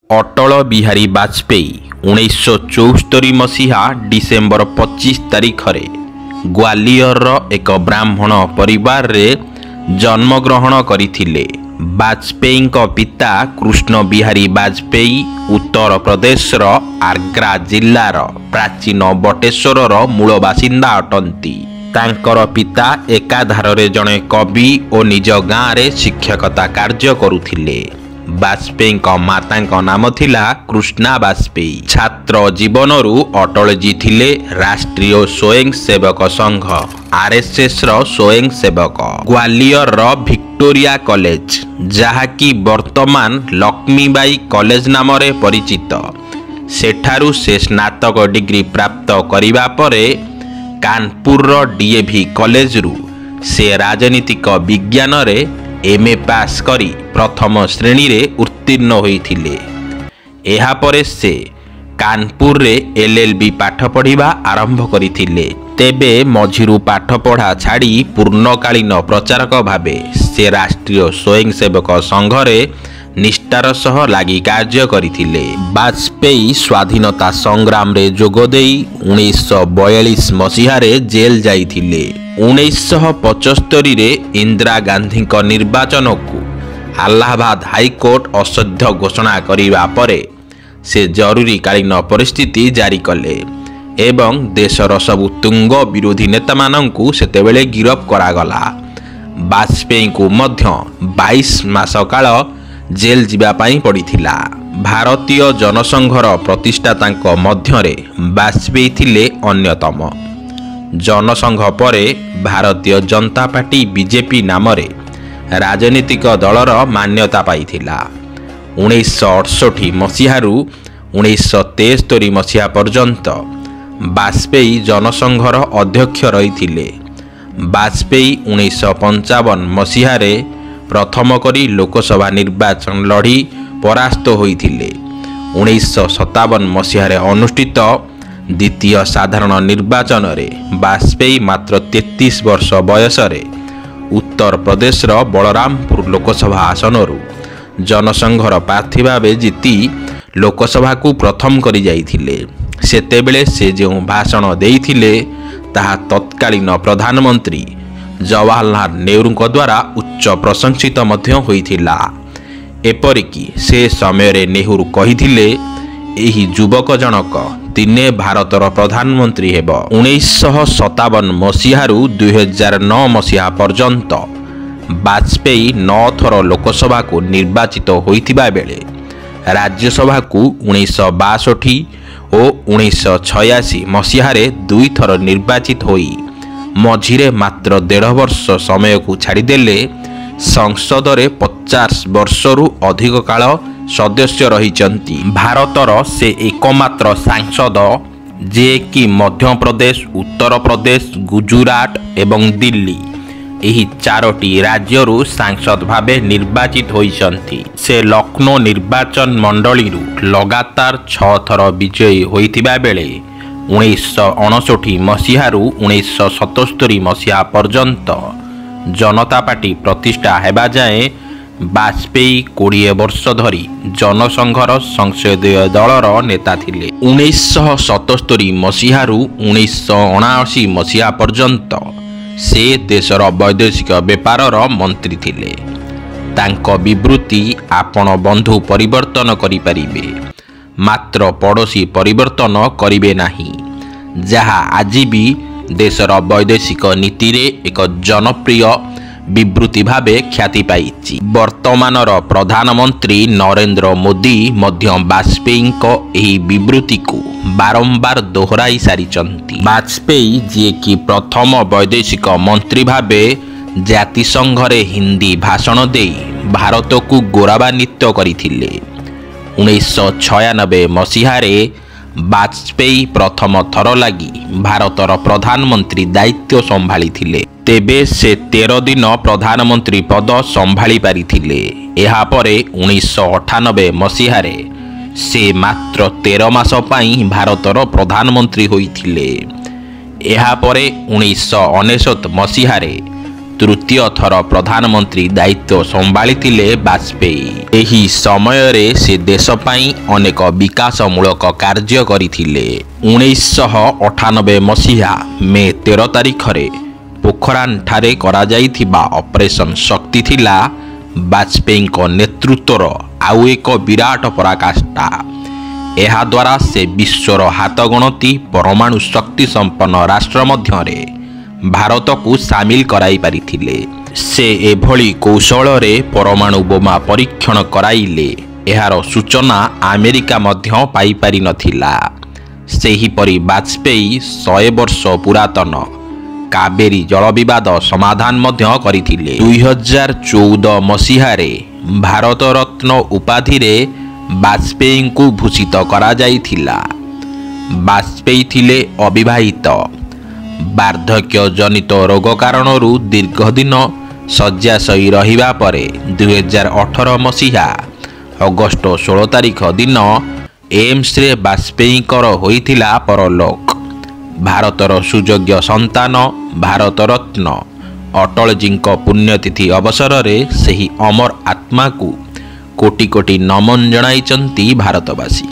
ଅଟଳ ବିହାରୀ ବାଜପେୟୀ 1974 ମସିହା ଡିସେମ୍ବର 25 ତାରିଖରେ ଗ୍ୱାଲିୟରର ଏକ ବ୍ରାହ୍ମଣ ପରିବାରରେ ଜନ୍ମଗ୍ରହଣ କରିଥିଲେ। ବାଜପେୟୀଙ୍କ ପିତା କୃଷ୍ଣ ବିହାରୀ ବାଜପେୟୀ ଉତ୍ତରପ୍ରଦେଶର ଆଗ୍ରା ଜିଲ୍ଲାର ପ୍ରାଚୀନ ବଟେଶ୍ୱରର ମୂଳ ବାସିନ୍ଦା ଅଟନ୍ତି। ତାଙ୍କର ପିତା ଏକାଧାରରେ ଜଣେ କବି ଓ ନିଜ ଗାଁରେ ଶିକ୍ଷକତା କାର୍ଯ୍ୟ କରୁଥିଲେ। ବାଜପେୟୀଙ୍କ ମାତାଙ୍କ ନାମ ଥିଲା କୃଷ୍ଣା ବାଜପେୟୀ। ଛାତ୍ର ଜୀବନରୁ ଅଟଳଜୀ ଥିଲେ ରାଷ୍ଟ୍ରୀୟ ସ୍ୱୟଂସେବକ ସଂଘ RSSର ସ୍ୱୟଂସେବକ। ଗ୍ୱାଲିୟରର ଭିକ୍ଟୋରିଆ କଲେଜ, ଯାହାକି ବର୍ତ୍ତମାନ ଲକ୍ଷ୍ମୀବାଇ କଲେଜ ନାମରେ ପରିଚିତ, ସେଠାରୁ ସେ ସ୍ନାତକ ଡିଗ୍ରୀ ପ୍ରାପ୍ତ କରିବା ପରେ କାନପୁରର DAV କଲେଜରୁ ସେ ରାଜନୀତିକ ବିଜ୍ଞାନରେ MA ପାସ୍ କରି ପ୍ରଥମ ଶ୍ରେଣୀରେ ଉତ୍ତୀର୍ଣ୍ଣ ହୋଇଥିଲେ। ଏହାପରେ ସେ କାନପୁରରେ LLB ପାଠ ପଢ଼ିବା ଆରମ୍ଭ କରିଥିଲେ। ତେବେ ମଝିରୁ ପାଠପଢ଼ା ଛାଡ଼ି ପୂର୍ଣ୍ଣକାଳୀନ ପ୍ରଚାରକ ଭାବେ ସେ ରାଷ୍ଟ୍ରୀୟ ସ୍ୱୟଂସେବକ ସଂଘରେ ନିଷ୍ଠାର ସହ ଲାଗି କାର୍ଯ୍ୟ କରିଥିଲେ। ବାଜପେୟୀ ସ୍ୱାଧୀନତା ସଂଗ୍ରାମରେ ଯୋଗଦେଇ 1942 ମସିହାରେ ଜେଲ୍ ଯାଇଥିଲେ। 1975ରେ ଇନ୍ଦିରା ଗାନ୍ଧୀଙ୍କ ନିର୍ବାଚନକୁ ଆହ୍ଲାବାଦ ହାଇକୋର୍ଟ ଅସାଧୁ ଘୋଷଣା କରିବା ପରେ ସେ ଜରୁରୀକାଳୀନ ପରିସ୍ଥିତି ଜାରି କଲେ ଏବଂ ଦେଶର ସବୁ ତୁଙ୍ଗ ବିରୋଧୀ ନେତାମାନଙ୍କୁ ସେତେବେଳେ ଗିରଫ କରାଗଲା। ବାଜପେୟୀଙ୍କୁ ମଧ୍ୟ 22 ମାସ କାଳ ଜେଲ୍ ଯିବା ପାଇଁ ପଡ଼ିଥିଲା। ଭାରତୀୟ ଜନସଂଘର ପ୍ରତିଷ୍ଠାତାଙ୍କ ମଧ୍ୟରେ ବାଜପେୟୀ ଥିଲେ ଅନ୍ୟତମ। ଜନସଂଘ ପରେ ଭାରତୀୟ ଜନତା ପାର୍ଟି BJP ନାମରେ ରାଜନୈତିକ ଦଳର ମାନ୍ୟତା ପାଇଥିଲା। 1968 ମସିହାରୁ 1973 ମସିହା ପର୍ଯ୍ୟନ୍ତ ବାଜପେୟୀ ଜନସଂଘର ଅଧ୍ୟକ୍ଷ ରହିଥିଲେ। ବାଜପେୟୀ 1955 ମସିହାରେ ପ୍ରଥମ କରି ଲୋକସଭା ନିର୍ବାଚନ ଲଢ଼ି ପରାସ୍ତ ହୋଇଥିଲେ। 1957 ମସିହାରେ ଅନୁଷ୍ଠିତ ଦ୍ୱିତୀୟ ସାଧାରଣ ନିର୍ବାଚନରେ ବାଜପେୟୀ ମାତ୍ର 33 ବର୍ଷ ବୟସରେ ଉତ୍ତରପ୍ରଦେଶର ବଳରାମପୁର ଲୋକସଭା ଆସନରୁ ଜନସଂଘର ପ୍ରାର୍ଥୀ ଭାବେ ଜିତି ଲୋକସଭାକୁ ପ୍ରଥମ କରି ଯାଇଥିଲେ। ସେତେବେଳେ ସେ ଯେଉଁ ଭାଷଣ ଦେଇଥିଲେ ତାହା ତତ୍କାଳୀନ ପ୍ରଧାନମନ୍ତ୍ରୀ ଜବାହରଲାଲ ନେହେରୁଙ୍କ ଦ୍ୱାରା ଉଚ୍ଚ ପ୍ରଶଂସିତ ମଧ୍ୟ ହୋଇଥିଲା। ଏପରିକି ସେ ସମୟରେ ନେହେରୁ କହିଥିଲେ, ଏହି ଯୁବକ ଜଣକ ଦିନେ ଭାରତର ପ୍ରଧାନମନ୍ତ୍ରୀ ହେବ। 1957 ମସିହାରୁ 2009 ମସିହା ପର୍ଯ୍ୟନ୍ତ ବାଜପେୟୀ 9 ଥର ଲୋକସଭାକୁ ନିର୍ବାଚିତ ହୋଇଥିବା ବେଳେ ରାଜ୍ୟସଭାକୁ 1962 ଓ 1986 ମସିହାରେ 2 ଥର ନିର୍ବାଚିତ ହୋଇ ମଝିରେ ମାତ୍ର 1.5 ବର୍ଷ ସମୟକୁ ଛାଡ଼ିଦେଲେ ସଂସଦରେ 50 ବର୍ଷରୁ ଅଧିକ କାଳ ସଦସ୍ୟ ରହିଛନ୍ତି। ଭାରତର ସେ ଏକମାତ୍ର ସାଂସଦ ଯିଏକି ମଧ୍ୟପ୍ରଦେଶ, ଉତ୍ତରପ୍ରଦେଶ, ଗୁଜୁରାଟ ଏବଂ ଦିଲ୍ଲୀ ଏହି 4ଟି ରାଜ୍ୟରୁ ସାଂସଦ ଭାବେ ନିର୍ବାଚିତ ହୋଇଛନ୍ତି। ସେ ଲକ୍ଷ୍ନୌ ନିର୍ବାଚନ ମଣ୍ଡଳୀରୁ ଲଗାତାର 6 ଥର ବିଜୟୀ ହୋଇଥିବା ବେଳେ 1959 ମସିହାରୁ 1977 ମସିହା ପର୍ଯ୍ୟନ୍ତ ଜନତା ପାର୍ଟି ପ୍ରତିଷ୍ଠା ହେବା ଯାଏଁ ବାଜପେୟୀ 20 ବର୍ଷ ଧରି ଜନସଂଘର ସଂସଦୀୟ ଦଳର ନେତା ଥିଲେ। 1977 ମସିହାରୁ 1979 ମସିହା ପର୍ଯ୍ୟନ୍ତ ସେ ଦେଶର ବୈଦେଶିକ ବ୍ୟାପାରର ମନ୍ତ୍ରୀ ଥିଲେ। ତାଙ୍କ ବିବୃତ୍ତି ଆପଣ ବନ୍ଧୁ ପରିବର୍ତ୍ତନ କରିପାରିବେ, ମାତ୍ର ପଡ଼ୋଶୀ ପରିବର୍ତ୍ତନ କରିବେ ନାହିଁ, ଯାହା ଆଜି ବି ଦେଶର ବୈଦେଶିକ ନୀତିରେ ଏକ ଜନପ୍ରିୟ ବିବୃତ୍ତି ଭାବେ ଖ୍ୟାତି ପାଇଛି। ବର୍ତ୍ତମାନର ପ୍ରଧାନମନ୍ତ୍ରୀ ନରେନ୍ଦ୍ର ମୋଦି ମଧ୍ୟ ବାଜପେୟୀଙ୍କ ଏହି ବିବୃତ୍ତିକୁ ବାରମ୍ବାର ଦୋହରାଇ ସାରିଛନ୍ତି। ବାଜପେୟୀ ଯିଏକି ପ୍ରଥମ ବୈଦେଶିକ ମନ୍ତ୍ରୀ ଭାବେ ଜାତିସଂଘରେ ହିନ୍ଦୀ ଭାଷଣ ଦେଇ ଭାରତକୁ ଗୌରବାନ୍ୱିତ କରିଥିଲେ। 1996 ମସିହାରେ ବାଜପେୟୀ ପ୍ରଥମ ଥର ଲାଗି ଭାରତର ପ୍ରଧାନମନ୍ତ୍ରୀ ଦାୟିତ୍ୱ ସମ୍ଭାଳିଥିଲେ। ତେବେ ସେ 13 ଦିନ ପ୍ରଧାନମନ୍ତ୍ରୀ ପଦ ସମ୍ଭାଳି ପାରିଥିଲେ। ଏହାପରେ 1998 ମସିହାରେ ସେ ମାତ୍ର 13 ମାସ ପାଇଁ ଭାରତର ପ୍ରଧାନମନ୍ତ୍ରୀ ହୋଇଥିଲେ। ଏହାପରେ 1999 ମସିହାରେ ତୃତୀୟ ଥର ପ୍ରଧାନମନ୍ତ୍ରୀ ଦାୟିତ୍ୱ ସମ୍ଭାଳିଥିଲେ ବାଜପେୟୀ। ଏହି ସମୟରେ ସେ ଦେଶ ପାଇଁ ଅନେକ ବିକାଶମୂଳକ କାର୍ଯ୍ୟ କରିଥିଲେ। 1998 ମସିହା ମେ 13 ତାରିଖରେ ପୋଖରାନଠାରେ କରାଯାଇଥିବା ଅପରେସନ୍ ଶକ୍ତି ଥିଲା ବାଜପେୟୀଙ୍କ ନେତୃତ୍ୱର ଆଉ ଏକ ବିରାଟ ପରାକାଷ୍ଠା। ଏହାଦ୍ୱାରା ସେ ବିଶ୍ୱର ହାତଗଣତି ପରମାଣୁ ଶକ୍ତି ସମ୍ପନ୍ନ ରାଷ୍ଟ୍ର ମଧ୍ୟରେ ଭାରତକୁ ସାମିଲ କରାଇ ପାରିଥିଲେ। ସେ ଏଭଳି କୌଶଳରେ ପରମାଣୁ ବୋମା ପରୀକ୍ଷଣ କରାଇଲେ ଏହାର ସୂଚନା ଆମେରିକା ମଧ୍ୟ ପାଇପାରିନଥିଲା। ସେହିପରି ବାଜପେୟୀ 100 ବର୍ଷ ପୁରାତନ କାବେରୀ ଜଳବିବାଦ ସମାଧାନ ମଧ୍ୟ କରିଥିଲେ। 2014 ମସିହାରେ ଭାରତରତ୍ନ ଉପାଧିରେ ବାଜପେୟୀଙ୍କୁ ଭୂଷିତ କରାଯାଇଥିଲା। ବାଜପେୟୀ ଥିଲେ ଅବିବାହିତ। ବାର୍ଦ୍ଧକ୍ୟଜନିତ ରୋଗ କାରଣରୁ ଦୀର୍ଘଦିନ ଶଯ୍ୟାଶୟୀ ରହିବା ପରେ 2018 ମସିହା ଅଗଷ୍ଟ 16 ତାରିଖ ଦିନ ଏମ୍ସରେ ବାଜପେୟୀଙ୍କର ହୋଇଥିଲା ପରଲୋକ। ଭାରତର ସୁଯୋଗ୍ୟ ସନ୍ତାନ ଭାରତରତ୍ନ ଅଟଳଜୀଙ୍କ ପୁଣ୍ୟତିଥି ଅବସରରେ ସେହି ଅମର ଆତ୍ମାକୁ କୋଟି କୋଟି ନମନ ଜଣାଇଛନ୍ତି ଭାରତବାସୀ।